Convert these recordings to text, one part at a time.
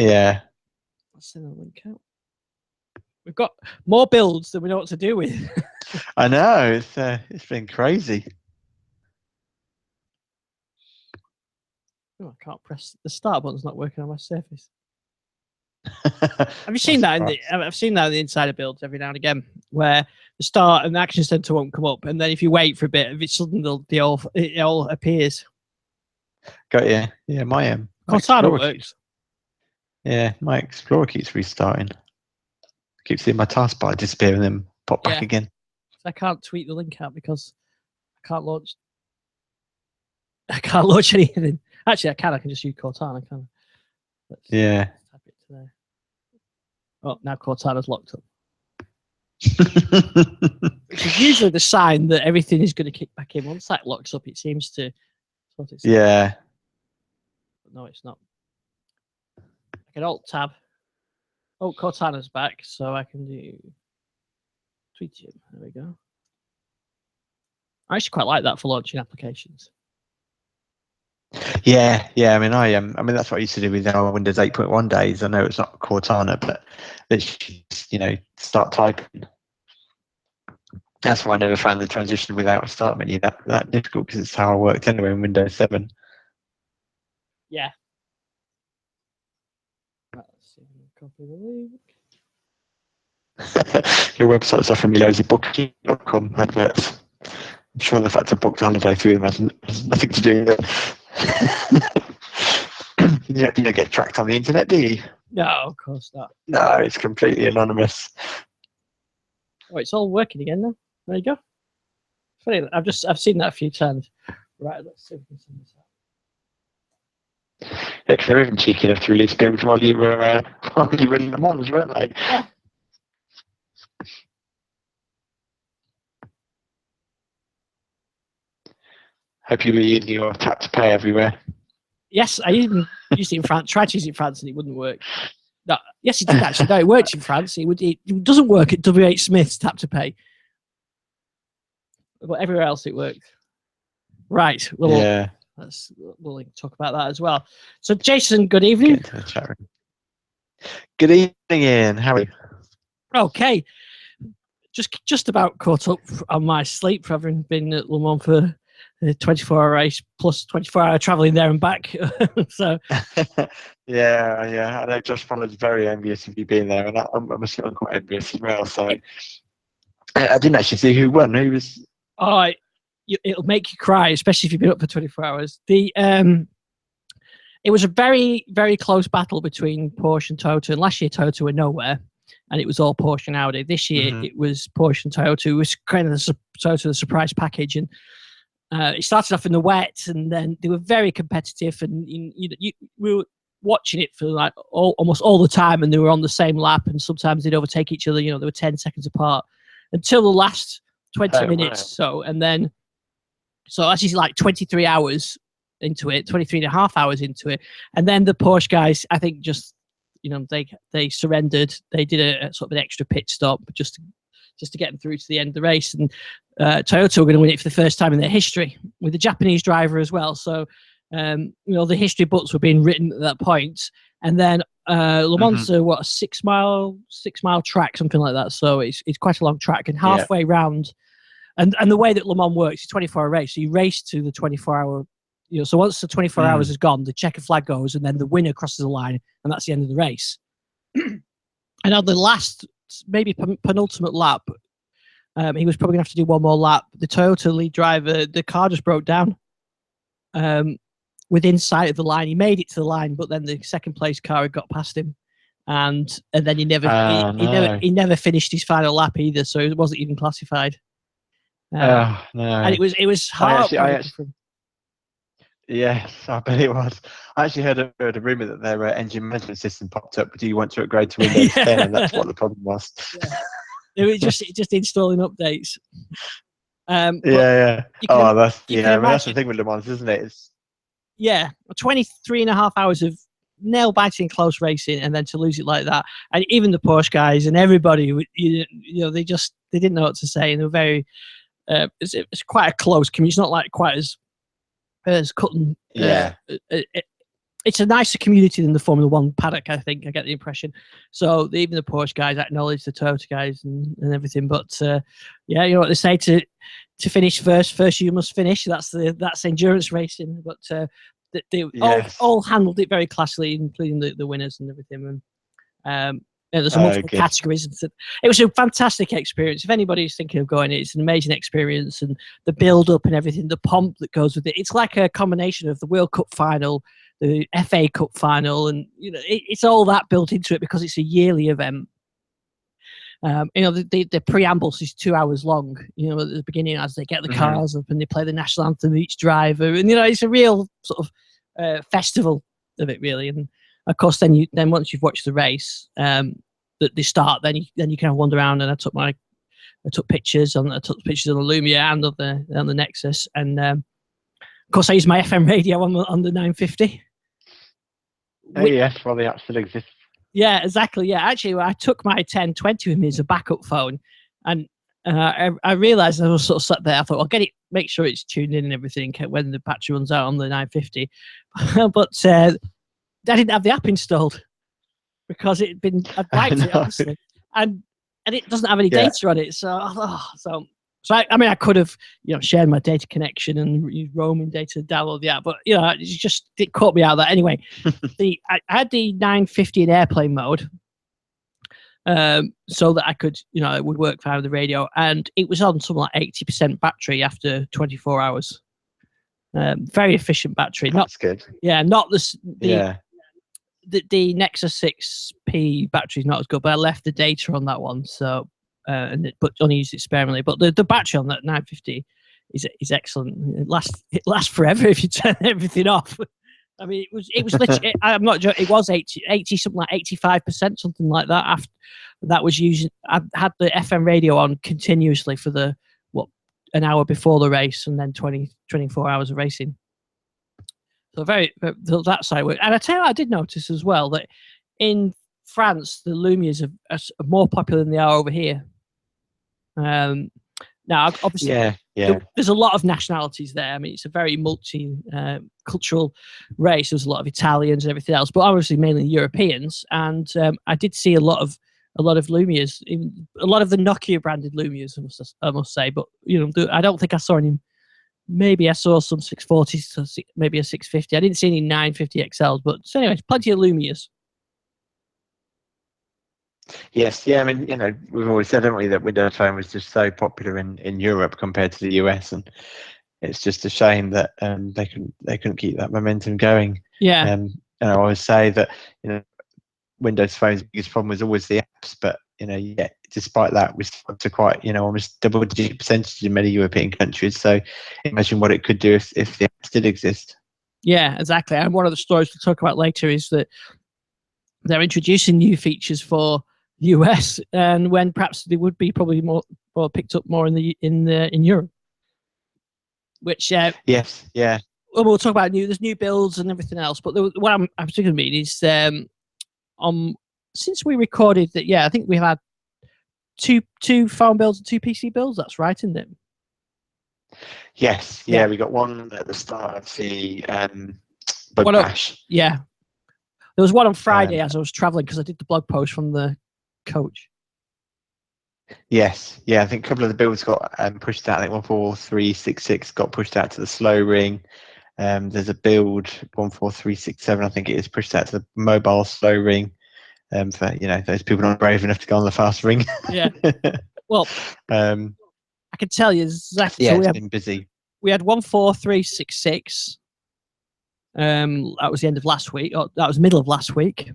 Yeah. Let's send the link out. We've got more builds than we know what to do with. I know, it's been crazy. Oh, I can't press the start button's not working on my Surface. Have you seen that? I've seen that in the insider builds every now and again, where the start and the action center won't come up, and then if you wait for a bit, if suddenly it all appears. Got you. Yeah, my Cortana works. My Explorer keeps restarting. Keeps seeing my taskbar disappear and then pop back again. So I can't tweet the link out because I can't launch. I can't launch anything. Actually, I can. I can just use Cortana. Can I? Yeah. Type it to there. Oh, now Cortana's locked up. Which is usually the sign that everything is going to kick back in. Once that locks up, it seems to sort itself. Yeah. But no, it's not. I can Alt Tab. Oh, Cortana's back, so I can do tweet him. There we go. I actually quite like that for launching applications. Yeah. I mean, that's what I used to do with our Windows 8.1 days. I know it's not Cortana, but literally, start typing. That's why I never found the transition without a start menu that difficult, because it's how I worked anyway in Windows 7. Yeah. Let's see. Copy the link. Your website's offering me loads of booking.com adverts. I'm sure the fact I booked a holiday through them has nothing to do with it. You don't get tracked on the internet, do you? No, of course not. No, it's completely anonymous. Oh, it's all working again now. There you go. Funny, I've seen that a few times. Right, let's see if we can send this out. Yeah, they're even cheeky enough to release games while you were running them on, weren't they? Yeah. Hope you were using your tap to pay everywhere. Yes, I even used it in France. Tried to use it in France and it wouldn't work. No, yes, it did actually. No, it worked in France. It doesn't work at WH Smith's tap to pay, but everywhere else it worked. Right. Well, we'll talk about that as well. So, Jason, good evening. Get into the chat room. Good evening, Ian. How are you? Okay. Just about caught up on my sleep for having been at Le Mans for a 24-hour race plus 24-hour travelling there and back. So. Yeah. I know Josh Foller's very envious of you being there, and I'm quite envious as well. So I didn't actually see who won. Who was? Oh, it'll make you cry, especially if you've been up for 24 hours. It was a very, very close battle between Porsche and Toyota. And last year, Toyota were nowhere, and it was all Porsche and Audi. This year, it was Porsche and Toyota. It was kind of the surprise package, and it started off in the wet, and then they were very competitive. And we were watching it for like almost all the time, and they were on the same lap, and sometimes they'd overtake each other. They were 10 seconds apart until the last 20 minutes. Wow. So actually like 23 hours into it, 23 and a half hours into it. And then the Porsche guys, I think just, they surrendered. They did a sort of an extra pit stop just to get them through to the end of the race. And Toyota were going to win it for the first time in their history with a Japanese driver as well. So, the history books were being written at that point. And then Le Mans, a 6 mile track, something like that. So it's quite a long track, and halfway round. And the way that Le Mans works, it's a 24-hour race. So you race to the 24-hour, so once the 24 hours is gone, the checker flag goes, and then the winner crosses the line, and that's the end of the race. And on the last, maybe penultimate lap, he was probably going to have to do one more lap. The Toyota lead driver, the car just broke down within sight of the line. He made it to the line, but then the second place car had got past him. And then he never finished his final lap either, so it wasn't even classified. No. And it was hard. Yes, I bet it was. I actually heard a rumor that their engine management system popped up. Do you want to upgrade to Windows 10? And that's what the problem was. It was just installing updates. That's the thing with Le Mans, isn't it? 23 and a half hours of nail-biting close racing, and then to lose it like that. And even the Porsche guys and everybody, they didn't know what to say, and they were very. It's quite a close community. It's not like quite as cut and it's a nicer community than the Formula One paddock. I think I get the impression. So even the Porsche guys acknowledge the Toyota guys and everything. But yeah, you know what they say, to finish first you must finish. That's endurance racing. But they all handled it very classily, including the winners and everything. And there's multiple categories. It was a fantastic experience. If anybody's thinking of going, it's an amazing experience, and the build-up and everything, the pomp that goes with it. It's like a combination of the World Cup final, the FA Cup final, and you know, it's all that built into it because it's a yearly event. You know, the preamble is 2 hours long. You know, at the beginning, as they get the cars up and they play the national anthem, each driver, and you know, it's a real sort of festival of it, really. And of course, then once you've watched the race, that they start, then you kind of wander around, and I took pictures on the Lumia and on the Nexus, and of course I used my FM radio on the 950. Oh yes, well the app still exists. Yeah, exactly. Yeah, actually, I took my 1020 with me as a backup phone, and I realised I was sort of sat there. I thought, I'll get it, make sure it's tuned in and everything when the battery runs out on the 950. But I didn't have the app installed because I'd liked it, obviously, and it doesn't have any data on it. So I mean, I could have, you know, shared my data connection and use roaming data to download the app, but you know, it caught me out of that. Anyway, I had the 950 in airplane mode, so that I could, you know, it would work fine with the radio, and it was on something like 80% battery after 24 hours. Very efficient battery. That's good. Yeah, not the Nexus 6P battery is not as good, but I left the data on that one, so but only used it sparingly. But the battery on that 950 is excellent. It lasts forever if you turn everything off. I mean, it was literally, I'm not joking, it was 80 something like 85%, something like that. After that was using, I had the FM radio on continuously for an hour before the race, and then 24 hours of racing. So that side worked. And I tell you what, I did notice as well that in France, the Lumias are more popular than they are over here. Now, obviously, there's a lot of nationalities there. I mean, it's a very multi-cultural race. There's a lot of Italians and everything else, but obviously mainly Europeans. And I did see a lot of Lumias, even a lot of the Nokia branded Lumias, I must say. But you know, I don't think I saw any. Maybe I saw some 640s, maybe a 650. I didn't see any 950 XLs, but so anyway, plenty of Lumias. Yes, yeah. I mean, you know, we've always said, haven't we, that Windows Phone was just so popular in Europe compared to the US, and it's just a shame that they couldn't keep that momentum going. Yeah. And I always say that, you know, Windows Phone's biggest problem was always the apps, but you know, despite that, we're still to quite, you know, almost double-digit percentage in many European countries. So imagine what it could do if the apps did exist. Yeah, exactly. And one of the stories we'll talk about later is that they're introducing new features for US, and when perhaps they would be probably more picked up more in Europe. Which yes, yeah. Well, we'll talk about there's new builds and everything else. But what I'm particularly mean is since we recorded that, I think we've had two phone builds and two PC builds. That's right, isn't it? Yes, yeah. We got one at the start of the Bug Bash. Yeah, there was one on Friday as I was traveling because I did the blog post from the coach. Yes, yeah. I think a couple of the builds got pushed out. I think 14366 got pushed out to the slow ring. There's a build 14367. I think it is pushed out to the mobile slow ring. For, you know, those people not brave enough to go on the fast ring. Yeah. Well, I can tell you exactly. Yeah, it's been busy. We had 14366. That was the end of last week. That was middle of last week.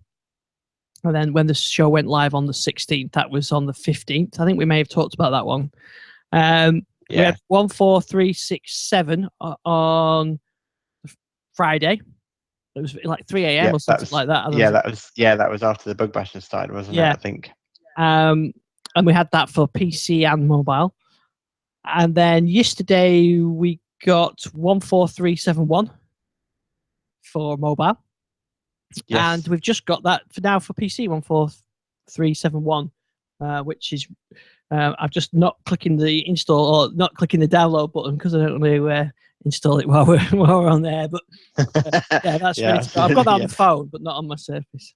And then when the show went live on the 16th, that was on the 15th. I think we may have talked about that one. We had 14367 on Friday. It was like 3 a.m. or something like that. That was after the Bug Bash had started, wasn't it? I think. And we had that for PC and mobile. And then yesterday we got 14371 for mobile. Yes. And we've just got that for now for PC, 14371, which is I'm just not clicking the install or not clicking the download button because I don't know install it while we're on there. But yeah, that's Yeah, ready to go. I've got that on yeah. the phone, but not on my Surface.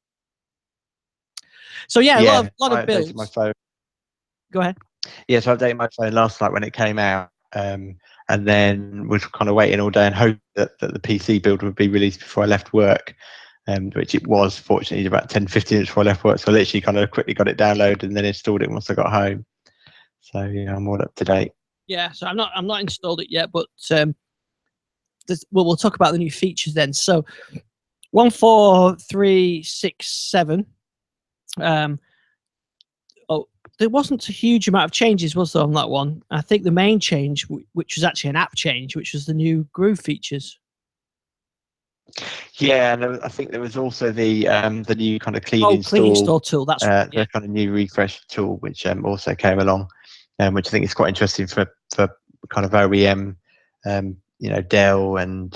So yeah, Yeah, a lot I of updated my builds. phone. Go ahead. Yeah, so I updated my phone last night when it came out, and then was kind of waiting all day and hoping that the PC build would be released before I left work, which it was, fortunately, about 10-15 minutes before I left work. So I literally kind of quickly got it downloaded and then installed it once I got home. So yeah, I'm all up to date. Yeah, so I'm not installed it yet, but we'll talk about the new features then. So 14367. There wasn't a huge amount of changes, was there, on that one? I think the main change, which was actually an app change, which was the new Groove features. Yeah, and I think there was also the new kind of clean Clean install install tool. That's right. Yeah. the kind of new refresh tool, which also came along, which I think is quite interesting for kind of OEM, Dell and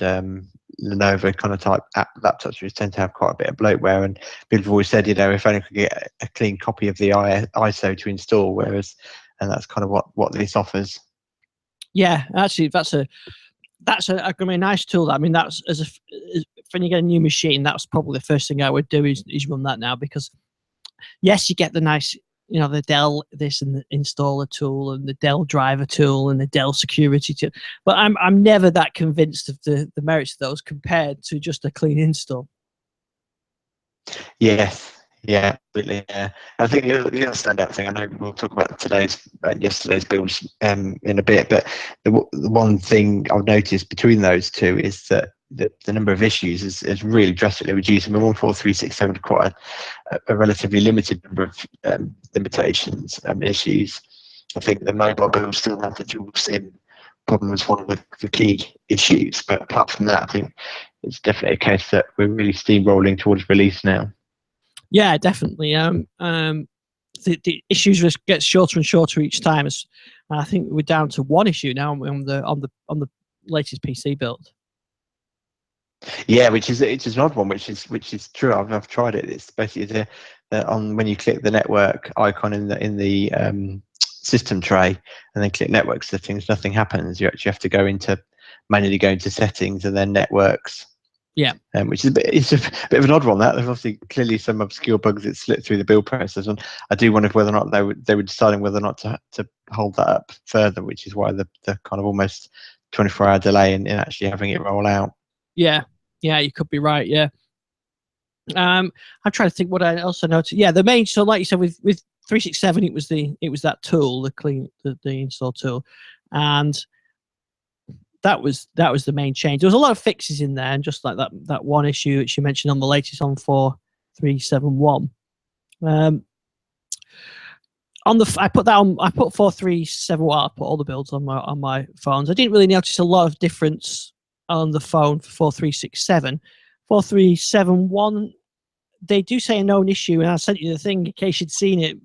Lenovo kind of type laptops, which tend to have quite a bit of bloatware. And people have always said, if only could get a clean copy of the ISO to install, and that's kind of what this offers. Yeah, actually, that's a nice tool. I mean, that's when you get a new machine, that's probably the first thing I would do is run that now, because yes, you get the nice, the Dell this and the installer tool and the Dell driver tool and the Dell security tool, but I'm never that convinced of the merits of those compared to just a clean install. Yes. Yeah, absolutely. Yeah, I think the other standout thing, I know we'll talk about yesterday's builds in a bit, but the one thing I've noticed between those two is that the number of issues is really drastically reduced. I mean, 14367 quite a relatively limited number of limitations, issues. I think the mobile build still have the dual SIM problem as one of the key issues, but apart from that, I think it's definitely a case that we're really steamrolling towards release now. Yeah, definitely. The issues just get shorter and shorter each time. I think we're down to one issue now on the latest PC build. Yeah, which is an odd one, which is true. I've tried it. It's basically on when you click the network icon in the system tray and then click network settings, nothing happens. You actually have to manually go into settings and then networks. Yeah, which is it's a bit of an odd one. That there's obviously clearly some obscure bugs that slip through the build process, and I do wonder whether or not they were deciding whether or not to hold that up further, which is why the kind of almost 24-hour delay in actually having it roll out. Yeah, you could be right. Yeah. I'm trying to think what I also noticed. Yeah, the main. So, like you said, with 367, it was that tool, the install tool, and that was the main change. There was a lot of fixes in there, and just like that one issue which you mentioned on the latest on 4371. I put 4371. I put all the builds on my phones. I didn't really notice a lot of difference on the phone for 4367. 4371, they do say a known issue, and I sent you the thing in case you'd seen it.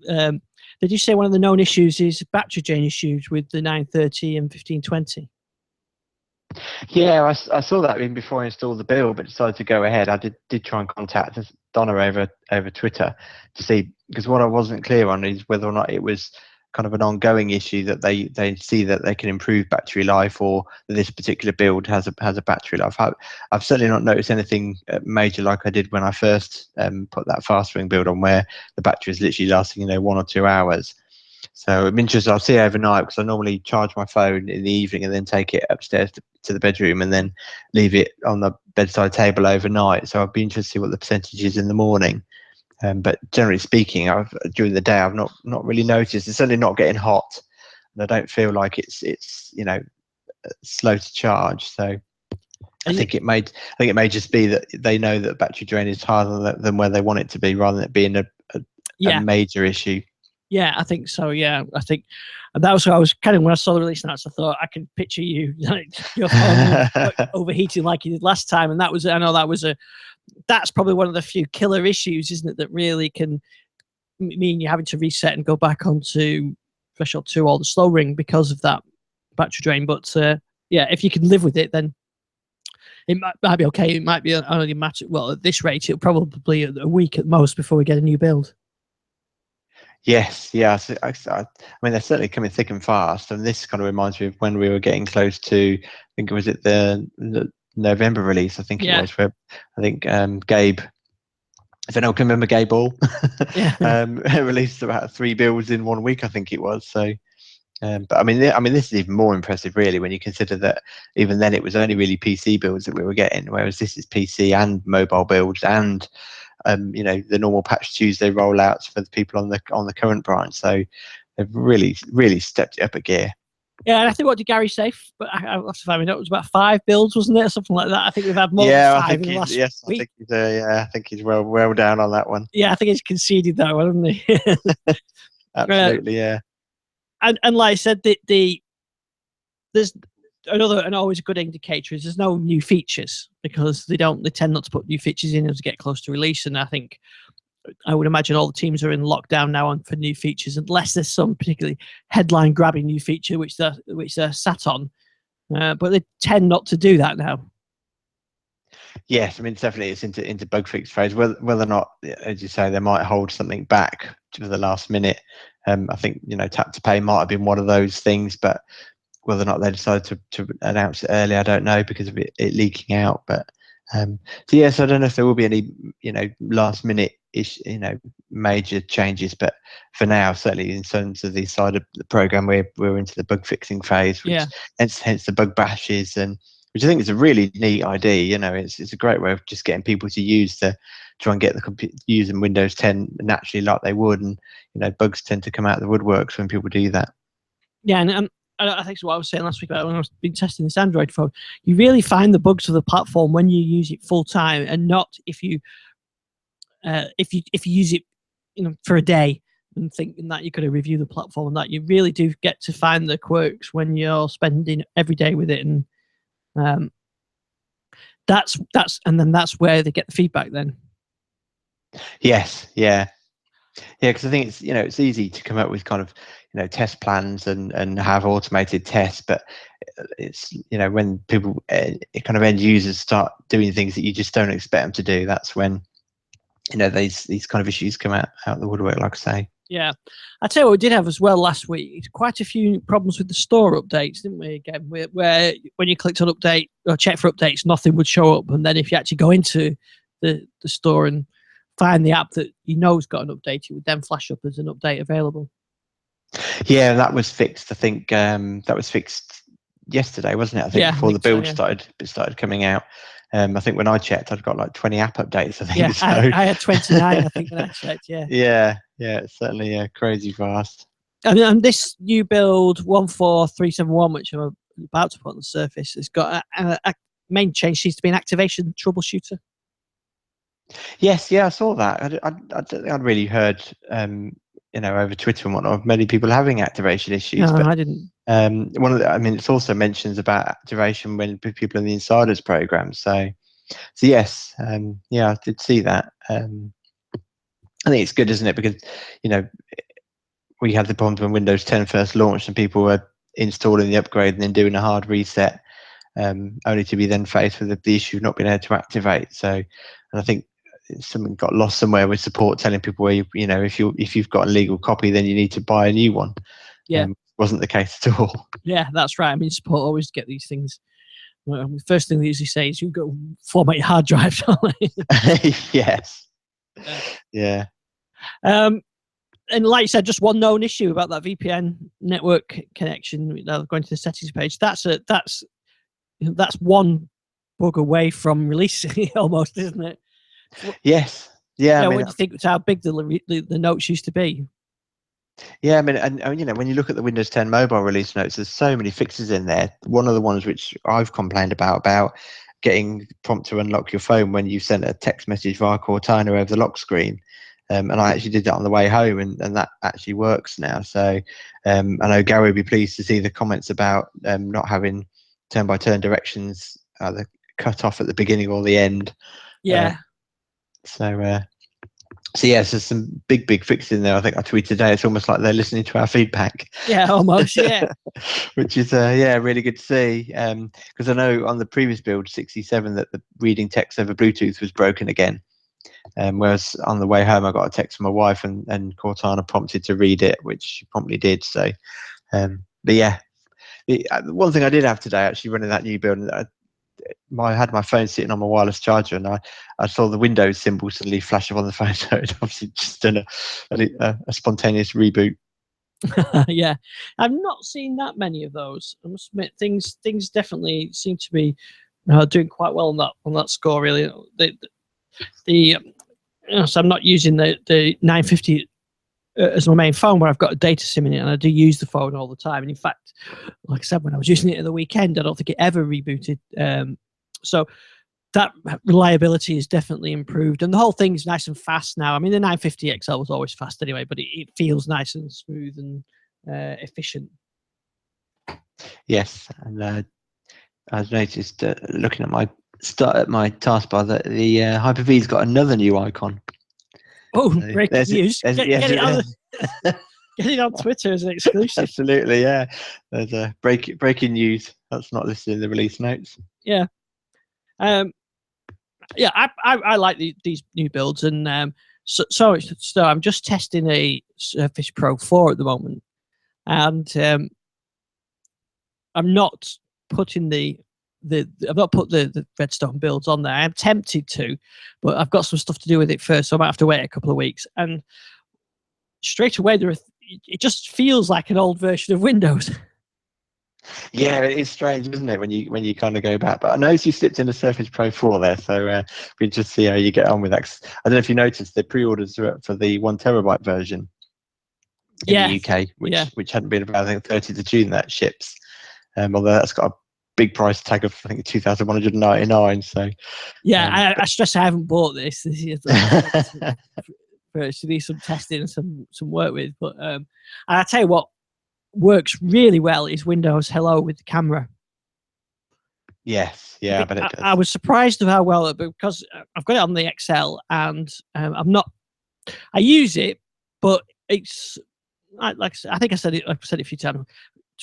They do say one of the known issues is battery drain issues with the 930 and 1520. Yeah, I saw that even before I installed the build, but decided to go ahead. I did try and contact Donna over Twitter to see, because what I wasn't clear on is whether or not it was kind of an ongoing issue that they see that they can improve battery life, or that this particular build has a battery life. I've certainly not noticed anything major like I did when I first put that fast ring build on, where the battery is literally lasting 1 or 2 hours. So I'm interested. I'll see overnight, because I normally charge my phone in the evening and then take it upstairs to the bedroom and then leave it on the bedside table overnight. So I'd be interested to see what the percentage is in the morning. But generally speaking, during the day I've not really noticed. It's certainly not getting hot, and I don't feel like it's slow to charge. So I think it may just be that they know that battery drain is higher than where they want it to be, rather than it being a major issue. Yeah, I think so. Yeah, I think, and that was what I was kind of, when I saw the release notes, I thought I can picture you, your phone overheating like you did last time, and that's probably one of the few killer issues, isn't it? That really can mean you're having to reset and go back onto threshold 2 or the slow ring because of that battery drain. But yeah, if you can live with it, then it might be okay. It might be only a matter. Well, at this rate, it'll probably be a week at most before we get a new build. Yes, yeah. I mean, they're certainly coming thick and fast, and this kind of reminds me of when we were getting close to. I think it was it the November release. I think it Yeah. was where I think Gabe. If anyone can remember Gabe Ball, Yeah. released about 3 builds in 1 week. I think it was. So, but I mean, this is even more impressive, really, when you consider that even then it was only really PC builds that we were getting, whereas this is PC and mobile builds and the normal Patch Tuesday rollouts for the people on the current branch. So they've really stepped it up a gear. Yeah, and I think what did Gary say? But I have to find out. It was about 5 builds, wasn't it, or something like that? I think we've had more than 5 in the last week. I think he's well down on that one. Yeah, I think he's conceded that one, hasn't he? Absolutely, yeah. And like I said, there's another and always a good indicator is there's no new features because they tend not to put new features in as they get close to release. And I would imagine all the teams are in lockdown now for new features, unless there's some particularly headline grabbing new feature which they're sat on. But they tend not to do that now. Yes, I mean definitely it's into bug fix phase. Whether or not, as you say, they might hold something back to the last minute. I think tap to pay might have been one of those things, but whether or not they decided to announce it early, I don't know because of it leaking out. But so yes, I don't know if there will be any last minute major changes, but for now, certainly in terms of the side of the program, we're into the bug fixing phase, which hence the bug bashes, and which I think is a really neat idea. It's a great way of just getting people to try and get the computer using Windows 10 naturally like they would, and bugs tend to come out of the woodworks when people do that. Yeah, and I think it's what I was saying last week about when I was been testing this Android phone. You really find the bugs of the platform when you use it full time, and not if you use it, for a day and thinking that you're going to review the platform, and that you really do get to find the quirks when you're spending every day with it, and that's where they get the feedback then. Yes, yeah, because I think it's easy to come up with kind of test plans and have automated tests, but it's when people kind of end users start doing things that you just don't expect them to do, that's when these kind of issues come out the woodwork, like I say. Yeah, I tell you what, we did have as well last week. Quite a few problems with the store updates, didn't we? Again, where when you clicked on update or check for updates, nothing would show up, and then if you actually go into the store and find the app that has got an update, it would then flash up as an update available. Yeah, that was fixed. I think that was fixed yesterday, wasn't it? I think before the build started coming out. I think when I checked, I'd got like 20 app updates. I think. Yeah, so. I had 29. I think when I checked. Yeah. Yeah, it's certainly crazy fast. And this new build 14371, which I'm about to put on the surface, has got a main change seems to be an activation troubleshooter. Yes, yeah, I saw that. I don't think I'd really heard, over Twitter and whatnot, of many people having activation issues. No, but I didn't. It's also mentions about activation when people in the insiders program. So yes, I did see that. I think it's good, isn't it? Because we had the problems when Windows 10 first launched, and people were installing the upgrade and then doing a hard reset, only to be then faced with the issue of not being able to activate. So, and I think something got lost somewhere with support telling people where if you've got a legal copy, then you need to buy a new one. Yeah, wasn't the case at all. Yeah, that's right. I mean, support always get these things. Well, the first thing they usually say is you've got to format your hard drive, don't they? Yes. Yeah. And like you said, just one known issue about that VPN network connection. Going to the settings page, that's one bug away from releasing almost, isn't it? Yes. Yeah. When you think how big the notes used to be. Yeah, and when you look at the Windows 10 mobile release notes, there's so many fixes in there. One of the ones which I've complained about getting prompt to unlock your phone when you sent a text message via Cortana over the lock screen. And I actually did that on the way home, and that actually works now. So I know Gary would be pleased to see the comments about not having turn-by-turn directions either cut off at the beginning or the end. Yeah. So yes, there's some big fixes in there. I think I tweeted today. It's almost like they're listening to our feedback. Yeah, almost. Yeah. Which is really good to see. Because I know on the previous build 67 that the reading text over Bluetooth was broken again. Whereas on the way home, I got a text from my wife, and Cortana prompted to read it, which she promptly did. So, but yeah, one thing I did have today, actually running that new build, I had my phone sitting on my wireless charger, and I saw the Windows symbol suddenly flash up on the phone. So it obviously just done a spontaneous reboot. Yeah, I've not seen that many of those. I must admit, things definitely seem to be doing quite well on that score. Really, so I'm not using the 950 as my main phone, where I've got a data sim in it, and I do use the phone all the time. And in fact, like I said, when I was using it at the weekend, I don't think it ever rebooted. So that reliability is definitely improved, and the whole thing's nice and fast now. I mean, the 950 XL was always fast anyway, but it feels nice and smooth and efficient. Yes, and I've noticed looking at my taskbar that the Hyper-V's got another new icon. Oh, so breaking news! Get it on Twitter as an exclusive. Absolutely, yeah. There's a breaking news that's not listed in the release notes. Yeah. Yeah, I like these new builds, and so I'm just testing a Surface Pro 4 at the moment, and I'm not putting I've not put the Redstone builds on there. I'm tempted to, but I've got some stuff to do with it first, so I might have to wait a couple of weeks. And straight away, it just feels like an old version of Windows. Yeah, it's strange, isn't it, when you kind of go back? But I noticed you slipped in a Surface Pro 4 there, so we just see how you get on with that. I don't know if you noticed the pre-orders are up for the 1 terabyte version in the UK, which hadn't been about, I think, 30th of June that ships. Although that's got a big price tag of, I think, 2,199. So yeah, I stress I haven't bought this. This is to do some testing and some work with. But and I tell you what works really well is Windows Hello with the camera. Yes, yeah, but it does. I was surprised of how well, because I've got it on the XL, and I'm not. I use it, but it's like I think I've said it a few times.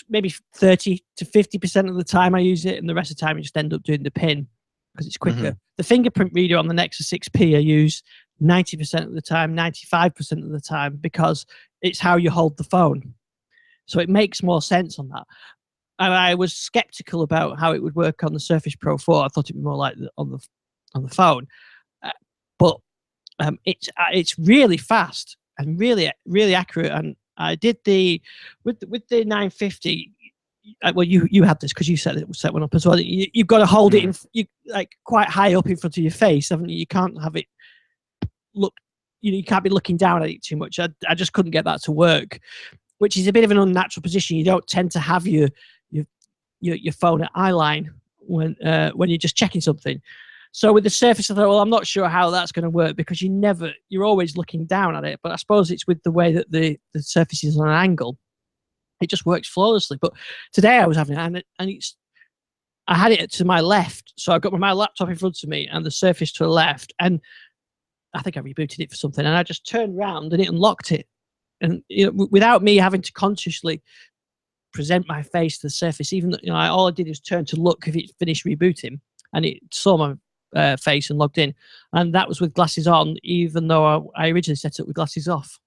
Maybe 30 to 50% of the time I use it, and the rest of the time I just end up doing the pin because it's quicker. Mm-hmm. The fingerprint reader on the Nexus 6P I use 90% of the time, 95% of the time, because it's how you hold the phone. So it makes more sense on that. And I was skeptical about how it would work on the Surface Pro 4. I thought it'd be more like on the phone, but it's really fast and really accurate. And I did with the 950. Well, you had this because you set one up as well. You've got to hold it like quite high up in front of your face, haven't you? You can't have it look. You can't be looking down at it too much. I just couldn't get that to work, which is a bit of an unnatural position. You don't tend to have your phone at eye line when you're just checking something. So with the Surface, I thought, well, I'm not sure how that's going to work because you're always looking down at it. But I suppose it's with the way that the Surface is on an angle, it just works flawlessly. But today I was having it, and I had it to my left, so I've got my laptop in front of me and the Surface to the left, and I think I rebooted it for something, and I just turned around and it unlocked it, and without me having to consciously present my face to the Surface, even though all I did was turn to look if it finished rebooting, and it saw my face and logged in, and that was with glasses on, even though I originally set it with glasses off.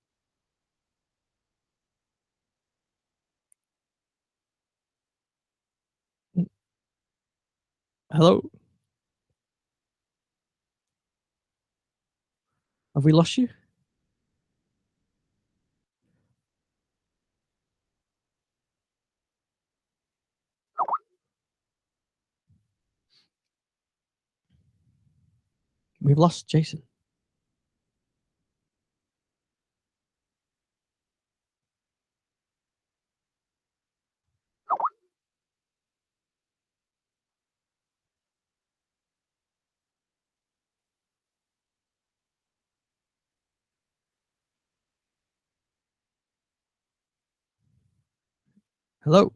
Hello, have we lost you? We've lost Jason. Hello.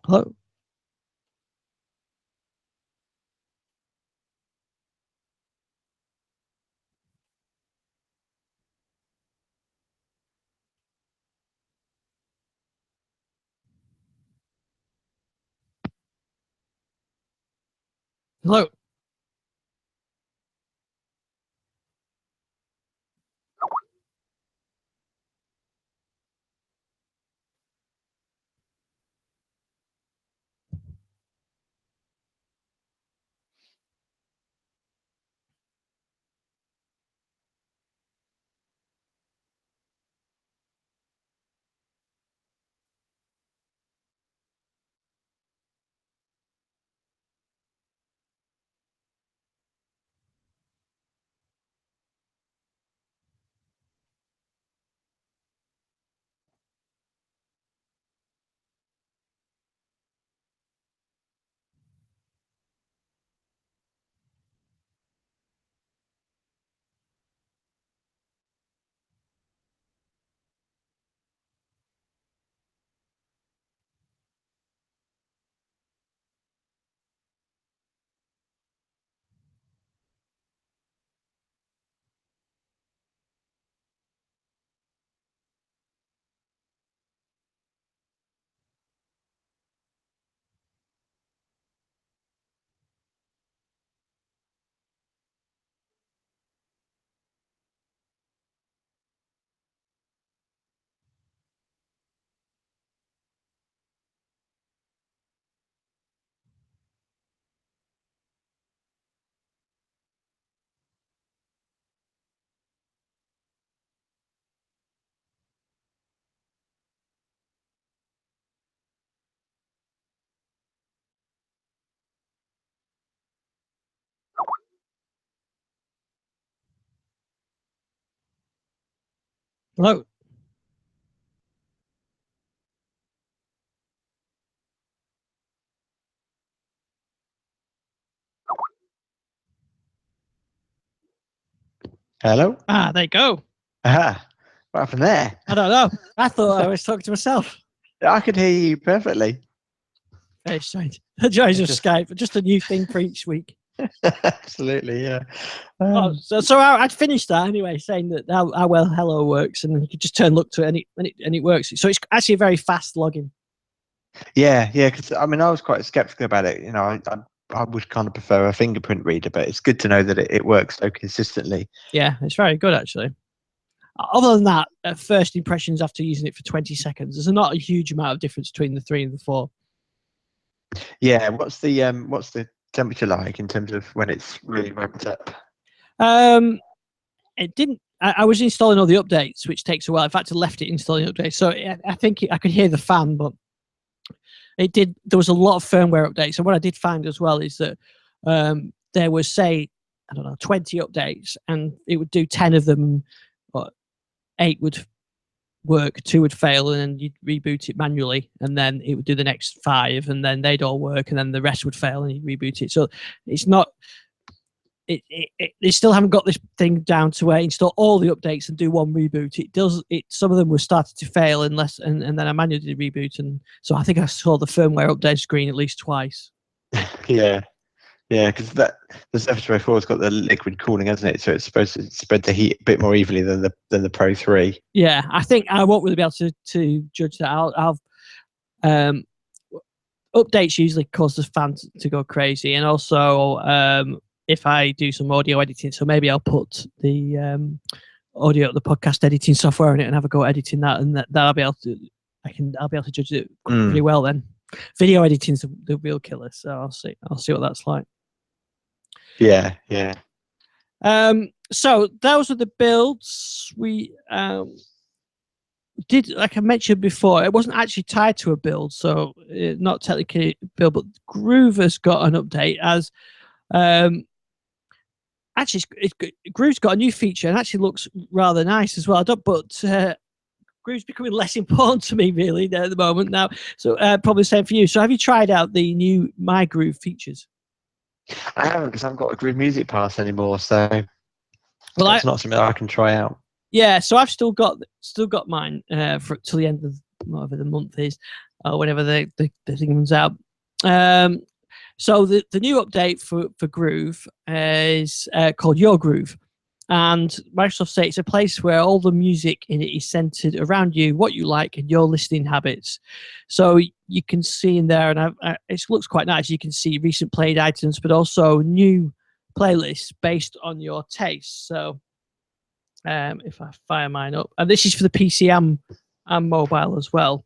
Hello. Hello. Hello. Hello. Ah, there you go. Aha. What happened there? I don't know. I thought I was talking to myself. I could hear you perfectly. Very strange. The joys of Just- Skype. Just a new thing for each week. Absolutely, yeah. So I'd finished that anyway, saying that how well Hello works, and you could just turn look to it and it works. So it's actually a very fast login. Yeah, because I mean, I was quite skeptical about it. You know, I would kind of prefer a fingerprint reader, but it's good to know that it works so consistently. Yeah, it's very good actually. Other than that, first impressions after using it for 20 seconds, there's not a huge amount of difference between the 3 and the 4. Yeah, what's the temperature like in terms of when it's really ramped up? It didn't. I was installing all the updates, which takes a while. In fact, I left it installing updates, so I think I could hear the fan, but it did. There was a lot of firmware updates, and what I did find as well is that there was, say, I don't know, 20 updates, and it would do 10 of them, or 8 would work, 2 would fail, and then you'd reboot it manually, and then it would do the next 5, and then they'd all work, and then the rest would fail, and you'd reboot it. So it's not. They still haven't got this thing down to where install all the updates and do one reboot. It does. Some of them were started to fail unless, and then I manually did reboot, and so I think I saw the firmware update screen at least twice. Yeah, because the 724 has got the liquid cooling, hasn't it? So it's supposed to spread the heat a bit more evenly than the Pro 3. Yeah, I think I won't really be able to judge that. I'll updates usually cause the fan to go crazy, and also if I do some audio editing, so maybe I'll put the audio, the podcast editing software in it, and have a go at editing that, and that I'll be able to. I'll be able to judge it pretty well then. Video editing's the real killer, so I'll see what that's like. Yeah. So those were the builds we did. Like I mentioned before, it wasn't actually tied to a build, so not technically a build, but Groover's got an update as actually Groove's got a new feature and actually looks rather nice as well. But Groove's becoming less important to me really at the moment now. So probably the same for you. So have you tried out the new My Groove features? I haven't, because I haven't got a Groove Music Pass anymore, so Well, it's not something that I can try out. Yeah, so I've still got mine for till the end of whatever the month is, or whenever the thing comes out. So the new update for Groove is called Your Groove. And Microsoft say it's a place where all the music in it is centered around you, what you like, and your listening habits. So you can see in there, and it looks quite nice. You can see recent played items, but also new playlists based on your tastes. So if I fire mine up, and this is for the PC and mobile as well.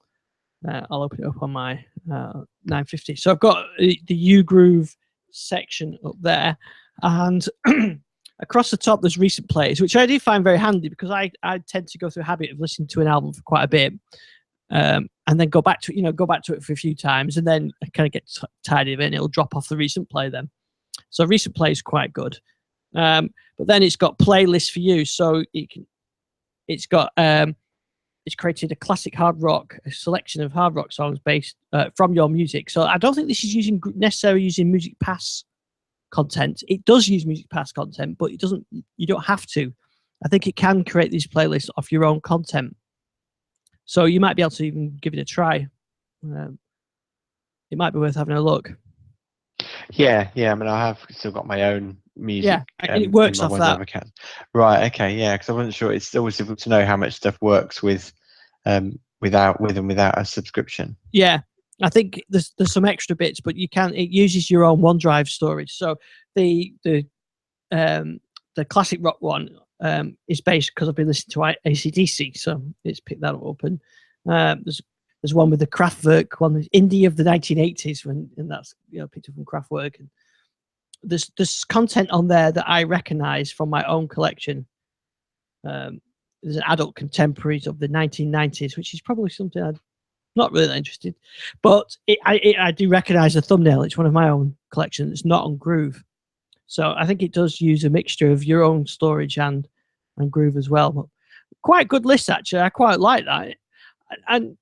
I'll open it up on my 950. So I've got the uGroove section up there, and across the top there's recent plays, which I do find very handy because I tend to go through a habit of listening to an album for quite a bit, and then go back to it for a few times, and then I kind of get tired of it, and it'll drop off the recent play then. So recent play is quite good, but then it's got playlists for you, so it's created a classic hard rock, a selection of hard rock songs based from your music. So I don't think this is necessarily using Music Pass content. It does use Music Pass content, but you don't have to. I think it can create these playlists off your own content. So you might be able to even give it a try. It might be worth having a look. Yeah. I mean, I have still got my own music. Yeah, and it works in my off that. account. Right. Okay. Yeah, because I wasn't sure. It's always difficult to know how much stuff works with without a subscription. Yeah, I think there's some extra bits, but it uses your own OneDrive storage. So the classic rock one is based because I've been listening to AC/DC, so it's picked that up. And there's one with the Kraftwerk one, indie of the 1980s, and that's picked up from Kraftwerk. And there's content on there that I recognise from my own collection. There's an adult contemporaries of the 1990s, which is probably something I'm not really that interested, but I do recognise the thumbnail. It's one of my own collection. It's not on Groove, so I think it does use a mixture of your own storage and Groove as well. But quite good list actually. I quite like that. And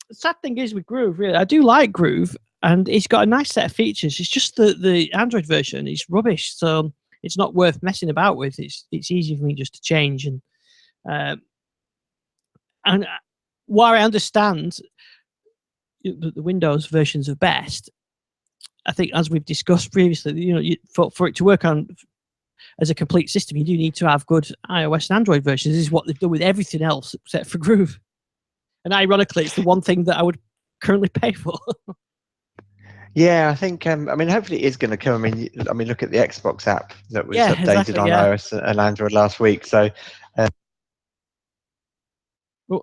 the sad thing is with Groove, really, I do like Groove, and it's got a nice set of features. It's just the Android version is rubbish, so it's not worth messing about with. It's easy for me just to change, and while I understand the Windows versions are best, I think as we've discussed previously, for it to work on as a complete system, you do need to have good iOS and Android versions. This is what they've done with everything else except for Groove. And ironically, it's the one thing that I would currently pay for. Yeah, I think. I mean, hopefully it is going to come. I mean, look at the Xbox app that was updated on iOS and Android last week. So, oh,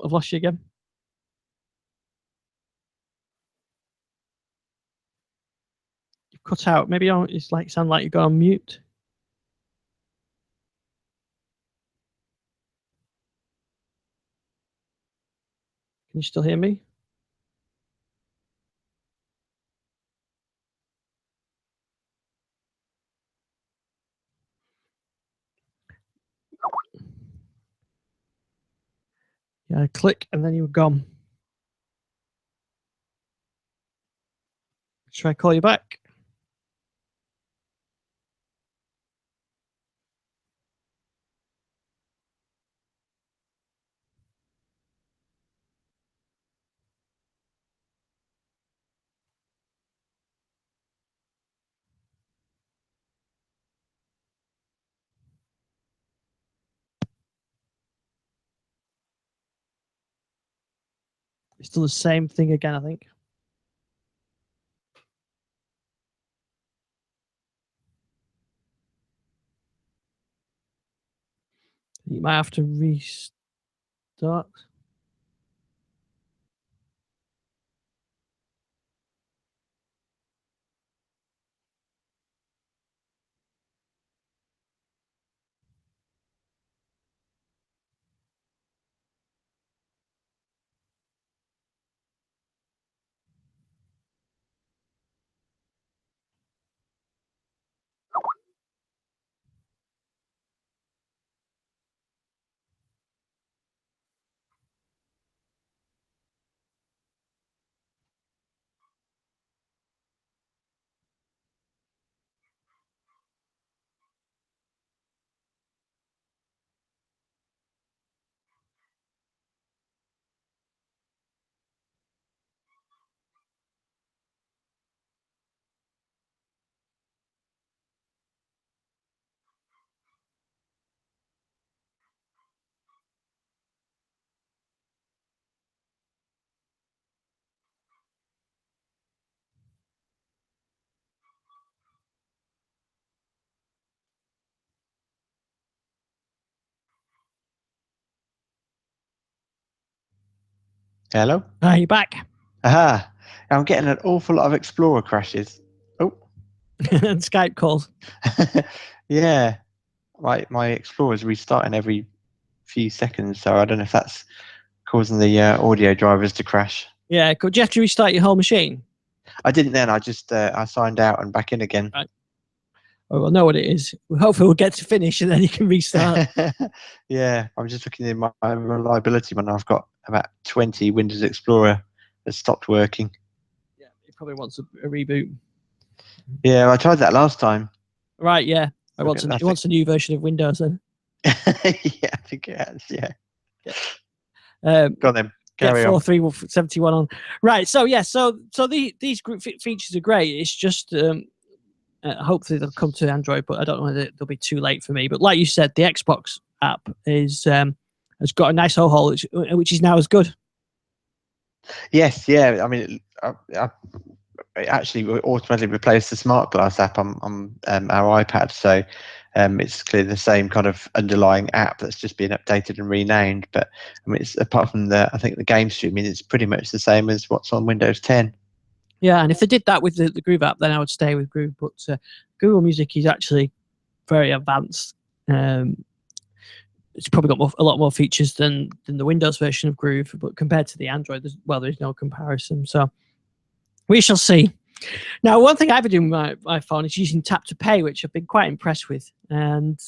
I've lost you again. You've cut out. Maybe it's sound like you've got on mute. Can you still hear me? Yeah, click and then you were gone. Should I call you back? It's still the same thing again, I think. You might have to restart. Hello. Are you back? Aha. I'm getting an awful lot of Explorer crashes. Oh. And Skype calls. Yeah. My Explorer's restarting every few seconds, so I don't know if that's causing the audio drivers to crash. Yeah, do you have to restart your whole machine? I didn't then. I just I signed out and back in again. Right. Oh, we'll know what it is. Hopefully we'll get to finish and then you can restart. Yeah, I'm just looking in my reliability one. I've got about 20 Windows Explorer that stopped working. Yeah, it probably wants a reboot. Yeah, I tried that last time. Right, yeah. It wants a new version of Windows then. Yeah, I think it has. Yeah. Go on then. Carry on. 4.3.71 on. Right. So yeah. So these group features are great. It's just hopefully they'll come to Android, but I don't know whether they'll be too late for me. But like you said, the Xbox app has got a nice overhaul, which is now as good. Yes. Yeah. I mean, it actually automatically replaced the Smart Glass app on our iPad. So it's clearly the same kind of underlying app that's just been updated and renamed. But I mean, it's apart from I think the game streaming, it's pretty much the same as what's on Windows 10. Yeah, and if they did that with the Groove app, then I would stay with Groove. But Google Music is actually very advanced. It's probably got a lot more features than the Windows version of Groove, but compared to the Android, there's no comparison. So we shall see. Now, one thing I've been doing with my phone is using Tap to Pay, which I've been quite impressed with, and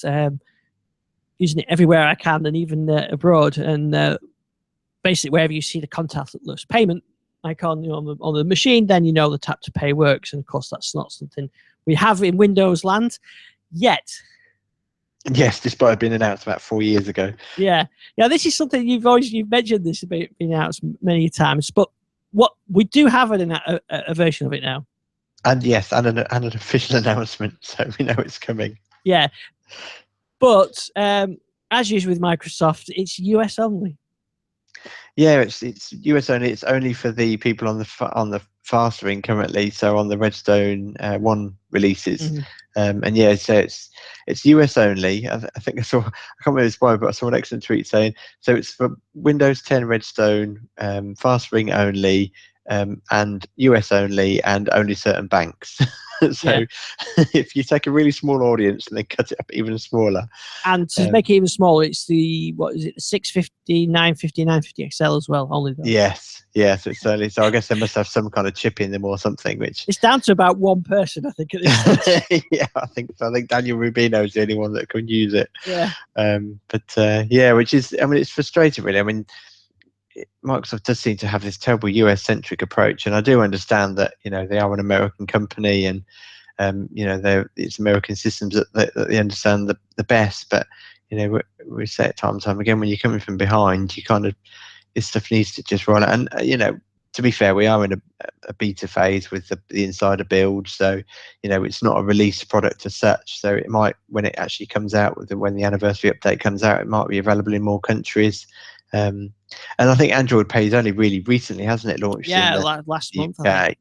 using it everywhere I can, and even abroad. And basically, wherever you see the contactless payment icon on the machine, then you know the Tap to Pay works. And of course, that's not something we have in Windows land yet. Yes, despite it being announced about 4 years ago. Yeah. This is something you've mentioned this about being announced many times, but what we do have a version of it now. And yes, and an official announcement, so we know it's coming. Yeah, but as usual with Microsoft, it's US only. Yeah, it's US only. It's only for the people on the fast ring currently. So on the Redstone 1 releases, and yeah, so it's US only. I think I can't remember this why, but I saw an excellent tweet saying so it's for Windows 10 Redstone, fast ring only, and US only, and only certain banks. So if you take a really small audience and then cut it up even smaller, and to make it even smaller, it's the 650, 950, 950 XL as well. Only those. Yes, it's only so. I guess they must have some kind of chip in them or something. Which it's down to about one person, I think. At this stage. Yeah, I think so. I think Daniel Rubino is the only one that can use it. Yeah. Which is, I mean, it's frustrating, really. I mean, Microsoft does seem to have this terrible US-centric approach, and I do understand that they are an American company, and it's American systems that they understand the best. But we say it time and time again, when you're coming from behind, you kind of this stuff needs to just roll out. And to be fair, we are in a beta phase with the insider build, so it's not a released product as such. So it might, when it actually comes out, when the anniversary update comes out, it might be available in more countries. And I think Android Pay is only really recently, hasn't it, launched? Yeah, last month. UK.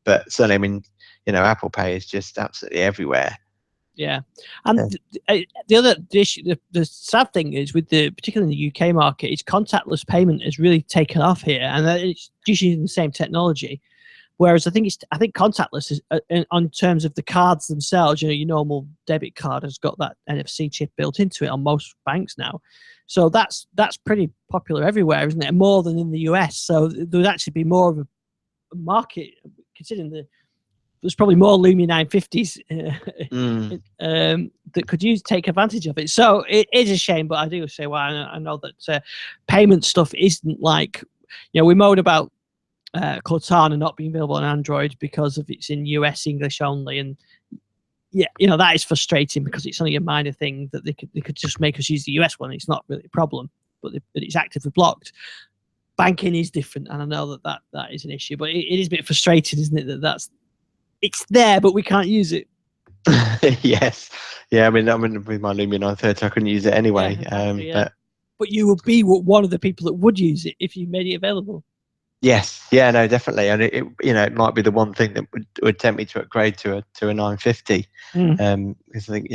But certainly, I mean, Apple Pay is just absolutely everywhere. Yeah, and the sad thing is particularly in the UK market, is contactless payment has really taken off here, and it's using the same technology. Whereas I think contactless is on terms of the cards themselves. Your normal debit card has got that NFC chip built into it on most banks now, so that's pretty popular everywhere, isn't it? More than in the US. So there would actually be more of a market, considering there's probably more Lumia 950s that could take advantage of it. So it is a shame, but I do say, well, I know that payment stuff isn't like, we moaned about Cortana not being available on Android because of it's in US English only, and that is frustrating because it's only a minor thing that they could just make us use the US one. It's not really a problem, but it's actively blocked. Banking is different, and I know that is an issue, but it is a bit frustrating, isn't it? It's there, but we can't use it. Yes. Yeah, I mean, with my Lumia 930, I couldn't use it anyway. But you would be one of the people that would use it if you made it available. Yes. Yeah, no, definitely. And it might be the one thing that would tempt me to upgrade to a 950. Because I think,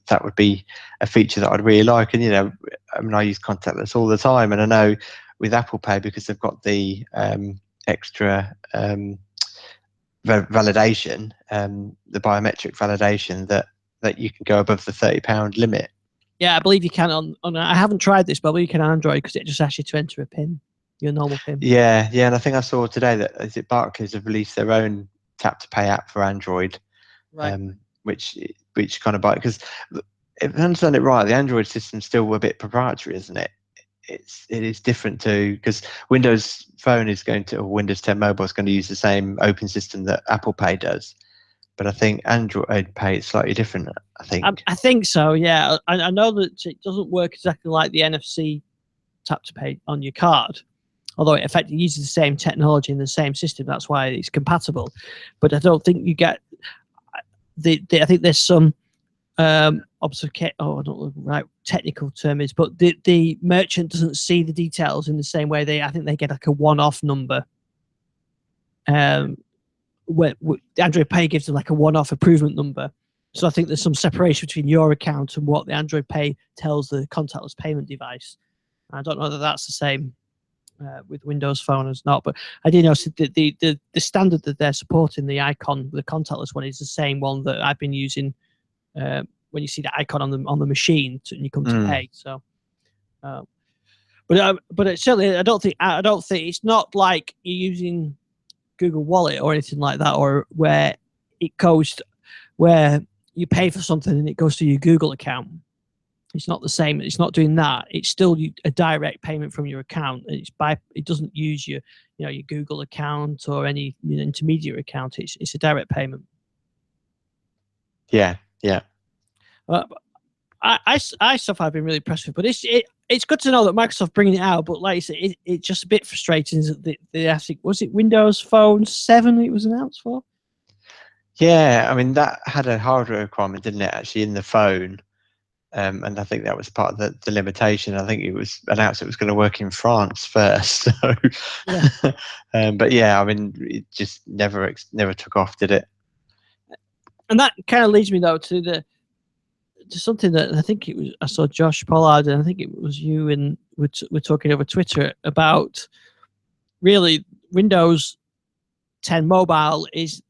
that would be a feature that I'd really like. And, I use contactless all the time. And I know with Apple Pay, because they've got the extra validation, the biometric validation, that you can go above the £30 limit. Yeah, I believe you can on. I haven't tried this, but I believe you can on Android, because it just asks you to enter a PIN, your normal PIN. Yeah, and I think I saw today that Barclays have released their own tap to pay app for Android, Right. which kind of because if I understand it right, the Android system's still a bit proprietary, isn't it? It is different because Windows Phone is going to, or Windows 10 Mobile is going to use the same open system that Apple Pay does. But I think Android Pay is slightly different. I think so. Yeah, I know that it doesn't work exactly like the NFC tap to pay on your card, although it effectively uses the same technology and the same system. That's why it's compatible. But I don't think you get I think there's some I don't know what the right technical term is, but the merchant doesn't see the details in the same way. I think they get like a one-off number. Where Android Pay gives them like a one-off approval number. So I think there's some separation between your account and what the Android Pay tells the contactless payment device. I don't know that that's the same with Windows Phone as not, but I did notice that the standard that they're supporting, the icon, the contactless one, is the same one that I've been using when you see the icon on the machine and you come to pay. So, but it certainly I don't think it's not like you're using Google Wallet or anything like that, or where it goes where you pay for something and it goes to your Google account. It's not the same. It's not doing that. It's still a direct payment from your account. It doesn't use your Google account or any intermediary account. It's a direct payment. Yeah. I stuff I've been really impressed with, but it's good to know that Microsoft bringing it out. But like I said, it's just a bit frustrating. I think, was it Windows Phone 7 it was announced for? Yeah, I mean that had a hardware requirement, didn't it? Actually, in the phone, and I think that was part of the limitation. I think it was announced it was going to work in France first. So, yeah. But yeah, I mean, it just never took off, did it? And that kind of leads me though to something that I think I saw Josh Pollard, and I think it was you, and we're talking over Twitter about really Windows 10 Mobile is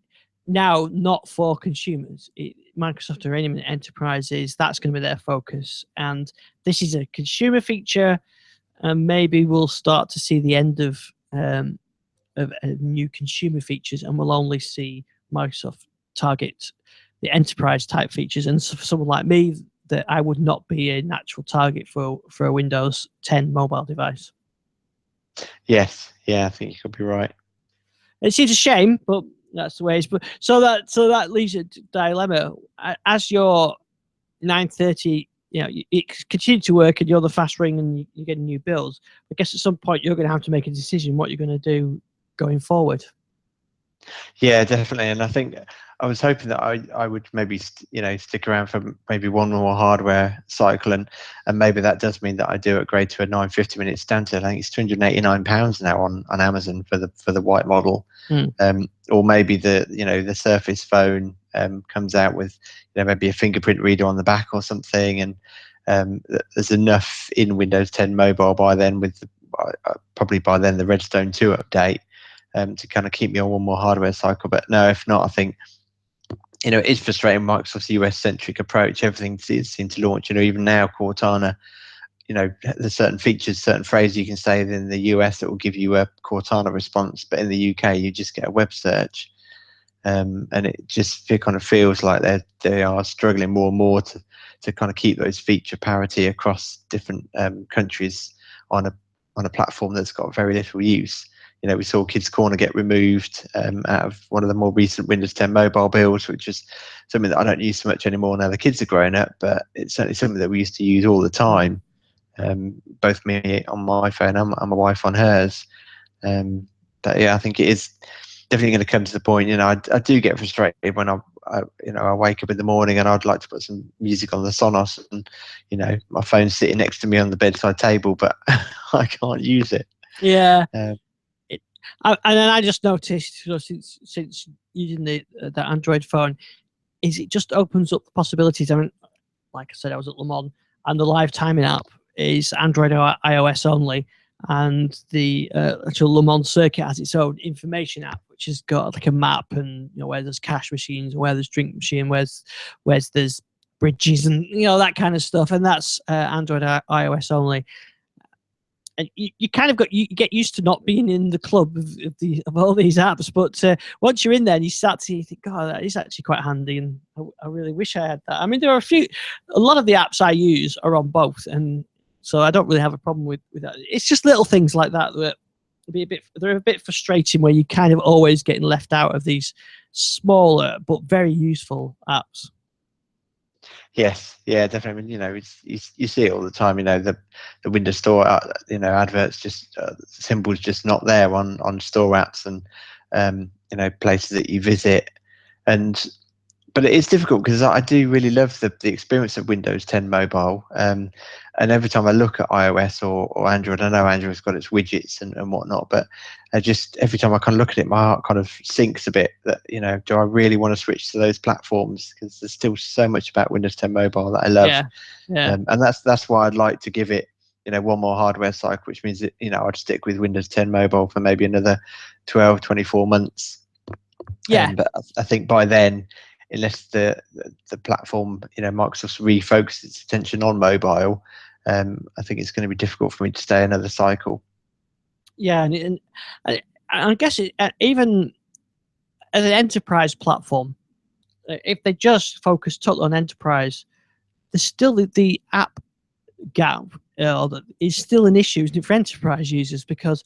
now not for consumers. Microsoft are aiming at enterprises. That's going to be their focus, and this is a consumer feature, and maybe we'll start to see the end of new consumer features, and we'll only see Microsoft target the enterprise type features. And for someone like me, that I would not be a natural target for a Windows 10 mobile device. Yes, yeah, I think you could be right. It seems a shame, but that's the way it's. But so that leaves a dilemma. As your 930, it continues to work, and you're the fast ring, and you're getting new builds. I guess at some point you're going to have to make a decision what you're going to do going forward. Yeah, definitely. And I think I was hoping that I would maybe stick around for maybe one more hardware cycle, and maybe that does mean that I do upgrade to a 950 standard. I think it's £289 now on Amazon for the white model. Or maybe the Surface phone comes out with maybe a fingerprint reader on the back or something, and there's enough in Windows 10 Mobile by then, with probably by then the Redstone 2 update, to kind of keep me on one more hardware cycle. But no, if not, I think it's frustrating Microsoft's US-centric approach. Everything seems to launch. Even now Cortana, there's certain features, certain phrases you can say in the US that will give you a Cortana response, but in the UK you just get a web search, and it just kind of feels like they are struggling more and more to kind of keep those feature parity across different countries on a platform that's got very little use. We saw Kids Corner get removed out of one of the more recent Windows 10 mobile builds, which is something that I don't use so much anymore now the kids are growing up, but it's certainly something that we used to use all the time, both me on my phone and my wife on hers. But yeah, I think it is definitely going to come to the point. I do get frustrated when I wake up in the morning and I'd like to put some music on the Sonos, and my phone's sitting next to me on the bedside table, but I can't use it. Yeah. And then I just noticed, since using that Android phone, is it just opens up the possibilities. I mean, like I said, I was at Le Mans, and the live timing app is Android or iOS only, and the actual Le Mans circuit has its own information app, which has got like a map and where there's cash machines, where there's drink machine, where's there's bridges and that kind of stuff, and that's Android, iOS only. And you kind of you get used to not being in the club of all these apps, but once you're in there and you start to think, God, that is actually quite handy, and I really wish I had that. I mean, there are a lot of the apps I use are on both, and so I don't really have a problem with that. It's just little things like that they're a bit frustrating, where you kind of always getting left out of these smaller but very useful apps. Yes, yeah, definitely. I mean, you see it all the time. The Windows Store, adverts, just symbols just not there on store apps and places that you visit, but it is difficult because I do really love the experience of Windows 10 Mobile. And every time I look at iOS or Android, I know Android's got its widgets and whatnot, but every time I kind of look at it, my heart kind of sinks a bit that, do I really want to switch to those platforms? Because there's still so much about Windows 10 Mobile that I love. Yeah. And that's why I'd like to give it, one more hardware cycle, which means that, I'd stick with Windows 10 Mobile for maybe another 12, 24 months. Yeah. But I think by then, unless the platform, Microsoft refocuses its attention on mobile, I think it's going to be difficult for me to stay another cycle. Yeah, and I guess even as an enterprise platform, if they just focus totally on enterprise, there's still the app gap that is still an issue for enterprise users, because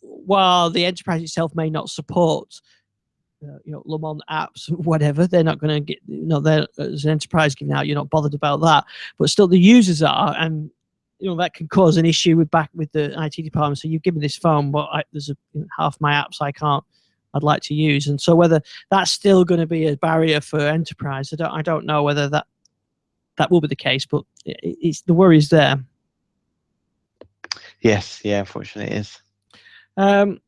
while the enterprise itself may not support Le Mans apps, whatever, they're not going to get, they're, as an enterprise giving out, you're not bothered about that, but still the users are, and that can cause an issue with the IT department. So you give me this phone, but there's half my apps I'd like to use, and so whether that's still going to be a barrier for enterprise, I don't know whether that will be the case, but it's the worry is there. Yes, yeah, unfortunately it is. And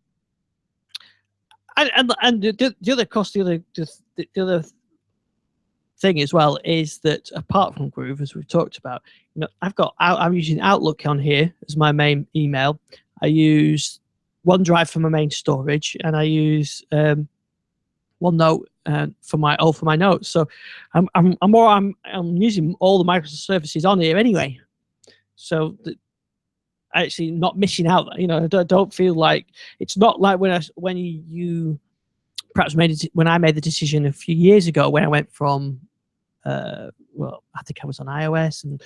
the other cost, the other thing as well is that apart from Groove, as we've talked about, I'm using Outlook on here as my main email. I use OneDrive for my main storage, and I use OneNote for my notes. So I'm using all the Microsoft services on here anyway. So actually not missing out. I don't feel like, it's not like when I made the decision a few years ago when I went from I think I was on iOS, and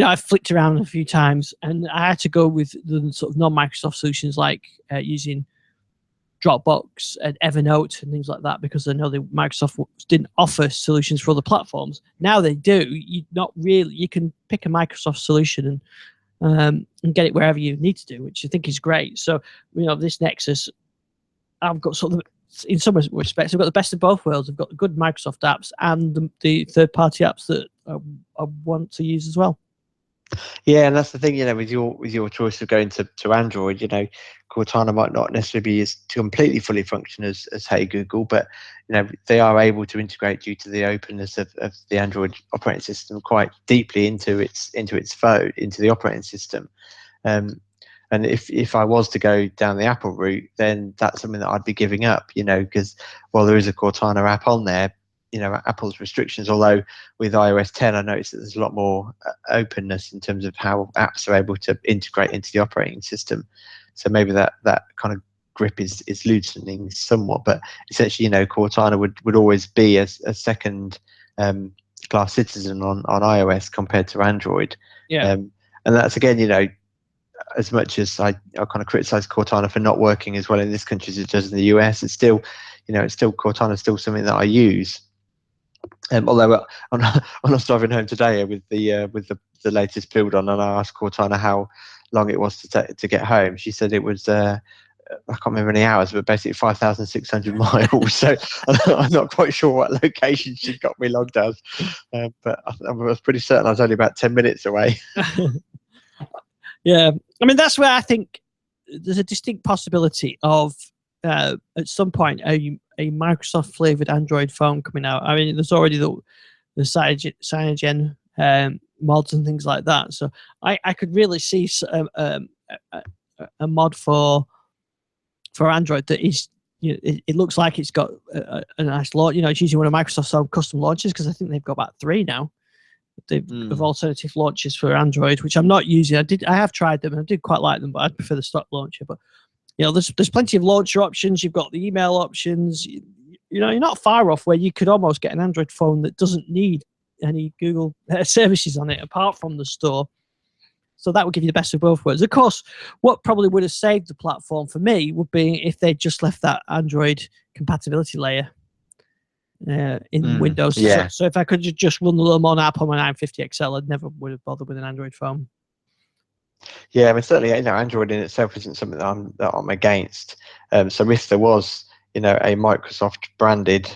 I flicked around a few times, and I had to go with the sort of non-Microsoft solutions, like using Dropbox and Evernote and things like that, because I know that Microsoft didn't offer solutions for other platforms. Now they do. You can pick a Microsoft solution and get it wherever you need to do, which I think is great. So, this Nexus, I've got sort of, in some respects, I've got the best of both worlds. I've got the good Microsoft apps and the third-party apps that I want to use as well. Yeah, and that's the thing, with your choice of going to Android, Cortana might not necessarily be as completely fully function as Hey Google, but they are able to integrate, due to the openness of the Android operating system, quite deeply into its phone, into the operating system. And if I was to go down the Apple route, then that's something that I'd be giving up, because while there is a Cortana app on there, Apple's restrictions, although with iOS 10 I noticed that there's a lot more openness in terms of how apps are able to integrate into the operating system. So maybe that kind of grip is loosening somewhat, but essentially, Cortana would always be a second class citizen on iOS compared to Android. Yeah. And that's, again, as much as I kind of criticize Cortana for not working as well in this country as it does in the US, it's still, Cortana is still something that I use. Although when I was driving home today with the latest build on, and I asked Cortana how long it was to get home, she said it was I can't remember any hours, but basically 5,600 miles. So I'm not quite sure what location she got me logged as, but I was pretty certain I was only about 10 minutes away. Yeah, I mean, that's where I think there's a distinct possibility of at some point a Microsoft flavored Android phone coming out. I mean, there's already the Cyanogen mods and things like that. So I could really see a a mod for Android that is, it looks like it's got a nice launch. It's using one of Microsoft's own custom launches, because I think they've got about 3 now of alternative launches for Android, which I'm not using. I have tried them and I did quite like them, but I'd prefer the stock launcher. But there's plenty of launcher options. You've got the email options. You're not far off where you could almost get an Android phone that doesn't need any Google services on it apart from the store. So that would give you the best of both worlds. Of course, what probably would have saved the platform for me would be if they just left that Android compatibility layer in Windows. Yeah. So if I could just run the Le Mans app on my 950 XL, I'd never would have bothered with an Android phone. Yeah, I mean, certainly, Android in itself isn't something that I'm against. So if there was, a Microsoft branded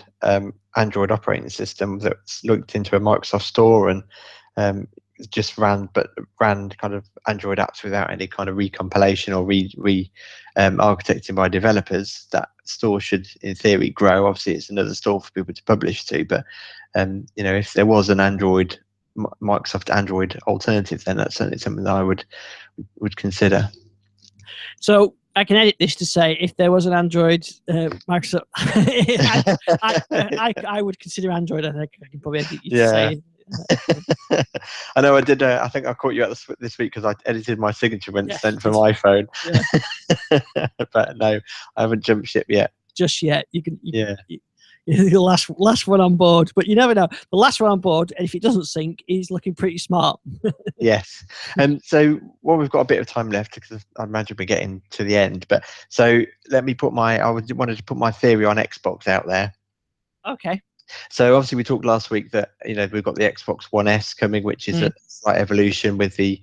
Android operating system that's looked into a Microsoft store and just ran kind of Android apps without any kind of recompilation or architecting by developers, that store should, in theory, grow. Obviously, it's another store for people to publish to, but if there was an Microsoft Android alternative, then that's certainly something that I would consider. So I can edit this to say, if there was an Android Microsoft, I would consider Android. I think I can probably edit you to say. I know I did. I think I caught you out this week because I edited my signature when it's sent from iPhone. Yeah. But no, I haven't jumped ship yet. Just yet. You can. You're the last one on board, but you never know. The last one on board, and if it doesn't sync, he's looking pretty smart. Yes. So, we've got a bit of time left because I imagine we're getting to the end. But so let me wanted to put my theory on Xbox out there. Okay. So obviously we talked last week that we've got the Xbox One S coming, which is a slight evolution with the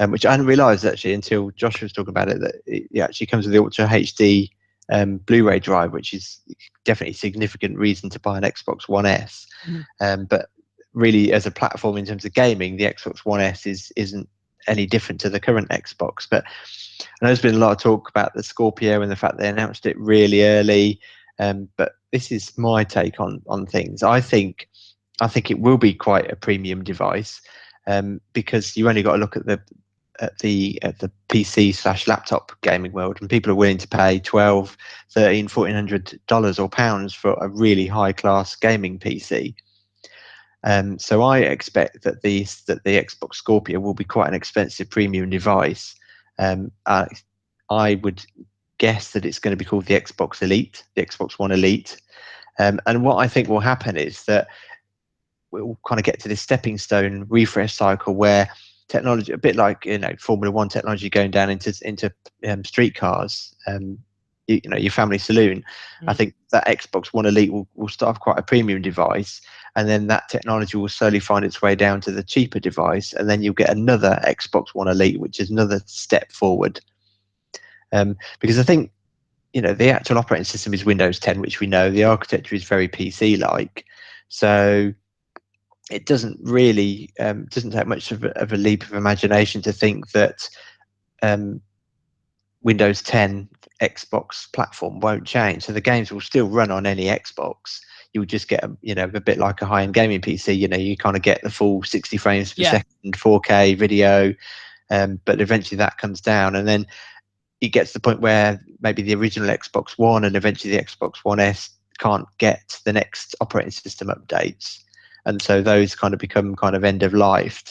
which I hadn't realised actually until Josh was talking about it, that it actually comes with the Ultra HD Blu-ray drive, which is definitely a significant reason to buy an Xbox One S. But really, as a platform in terms of gaming, the Xbox One S isn't any different to the current Xbox. But I know there's been a lot of talk about the Scorpio and the fact they announced it really early. But this is my take on things. I think it will be quite a premium device, because you only got to look at the PC/laptop gaming world, and people are willing to pay $1,200, $1,300, $1,400 or pounds for a really high class gaming PC. So I expect that the Xbox Scorpio will be quite an expensive premium device. I would guess that it's going to be called the Xbox Elite, the Xbox One Elite. And what I think will happen is that we'll kind of get to this stepping stone refresh cycle where technology, a bit like Formula One technology going down into streetcars, your family saloon. I think that Xbox One Elite will start off quite a premium device, and then that technology will slowly find its way down to the cheaper device, and then you'll get another Xbox One Elite, which is another step forward. Because I think the actual operating system is Windows 10, which we know. The architecture is very PC-like, so it doesn't really doesn't take much of a leap of imagination to think that Windows 10 Xbox platform won't change. So the games will still run on any Xbox. You'll just get a bit like a high-end gaming PC. You kind of get the full 60 frames per second, 4K video, but eventually that comes down, and then it gets to the point where maybe the original Xbox One and eventually the Xbox One S can't get the next operating system updates, and so those kind of become kind of end of life.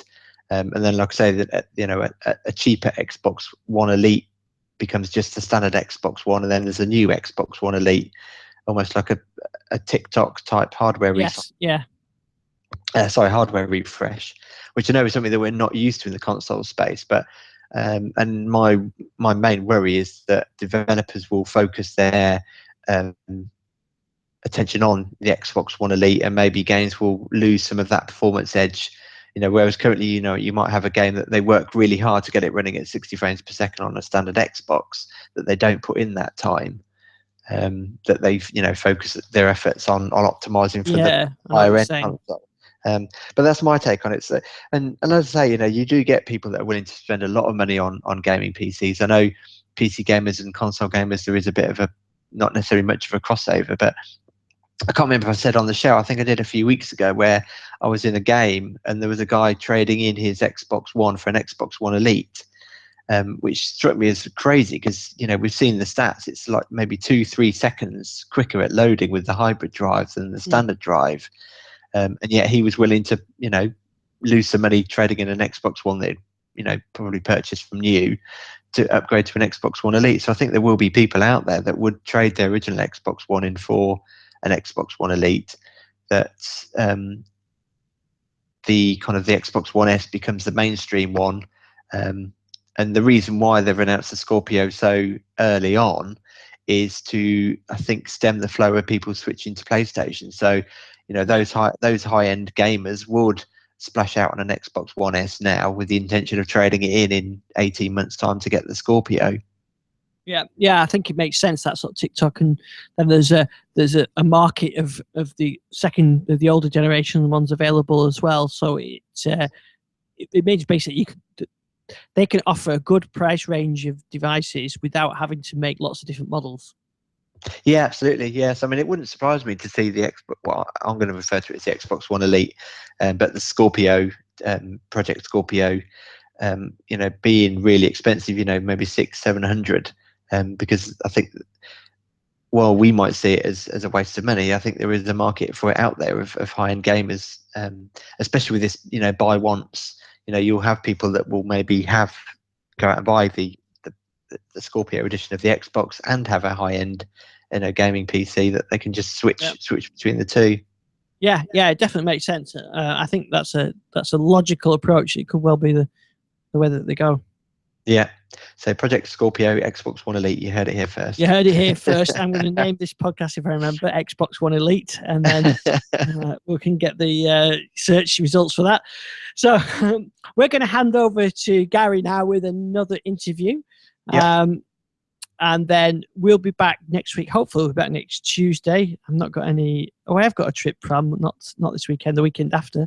And then, like I say, that a cheaper Xbox One Elite becomes just the standard Xbox One, and then there's a new Xbox One Elite, almost like a TikTok type hardware hardware refresh, which I know is something that we're not used to in the console space. But and my main worry is that developers will focus their attention on the Xbox One Elite, and maybe games will lose some of that performance edge. Whereas currently, you might have a game that they work really hard to get it running at 60 frames per second on a standard Xbox, that they don't put in that time, that they've focus their efforts on optimizing for the higher end. But that's my take on it. So, and as I say, you do get people that are willing to spend a lot of money on gaming PCs. I know PC gamers and console gamers, there is a bit of not necessarily much of a crossover, but I can't remember if I said on the show, I think I did a few weeks ago, where I was in a game and there was a guy trading in his Xbox One for an Xbox One Elite. which struck me as crazy because we've seen the stats. It's like maybe 2-3 seconds quicker at loading with the hybrid drive than the standard drive, and yet he was willing to lose some money trading in an Xbox One that probably purchased from new to upgrade to an Xbox One Elite. So I think there will be people out there that would trade their original Xbox One in for an Xbox One Elite. That the Xbox One S becomes the mainstream one. And the reason why they've announced the Scorpio so early on is to, I think, stem the flow of people switching to PlayStation. So, those high end gamers would splash out on an Xbox One S now with the intention of trading it in 18 months' time to get the Scorpio. Yeah, I think it makes sense, that sort of TikTok, and then there's a market of the older generation ones available as well. So it means basically they can offer a good price range of devices without having to make lots of different models. Yeah, absolutely. Yes, I mean, it wouldn't surprise me to see the Xbox. Well, I'm going to refer to it as the Xbox One Elite, but the Scorpio, Project Scorpio, being really expensive. Maybe 600-700, because I think, while we might see it as a waste of money, I think there is a market for it out there of high-end gamers, especially with this, buy once. You'll have people that will maybe go out and buy the Scorpio edition of the Xbox and have a high-end gaming PC that they can just switch between the two. Yeah, it definitely makes sense. I think that's a logical approach. It could well be the way that they go. Yeah. So Project Scorpio, Xbox One Elite. You heard it here first. You heard it here first. I'm going to name this podcast, if I remember, Xbox One Elite, and then we can get the search results for that. So we're going to hand over to Gary now with another interview. Yeah. And then we'll be back next week. Hopefully we'll be back next Tuesday. I've not got any... Oh, I have got a trip planned, not this weekend, the weekend after.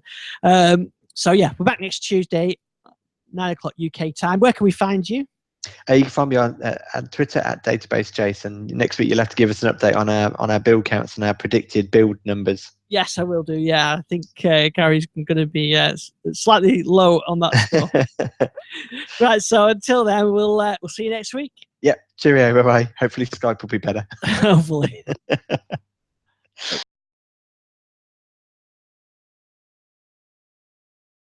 So yeah, we're back next Tuesday, 9:00 UK time. Where can we find you? You can find me on Twitter at DatabaseJason. Next week you'll have to give us an update on our build counts and our predicted build numbers. Yes, I will do. Yeah, I think Gary's going to be slightly low on that score. Right, so until then, we'll see you next week. Yeah, cheerio, bye-bye. Hopefully Skype will be better. Hopefully.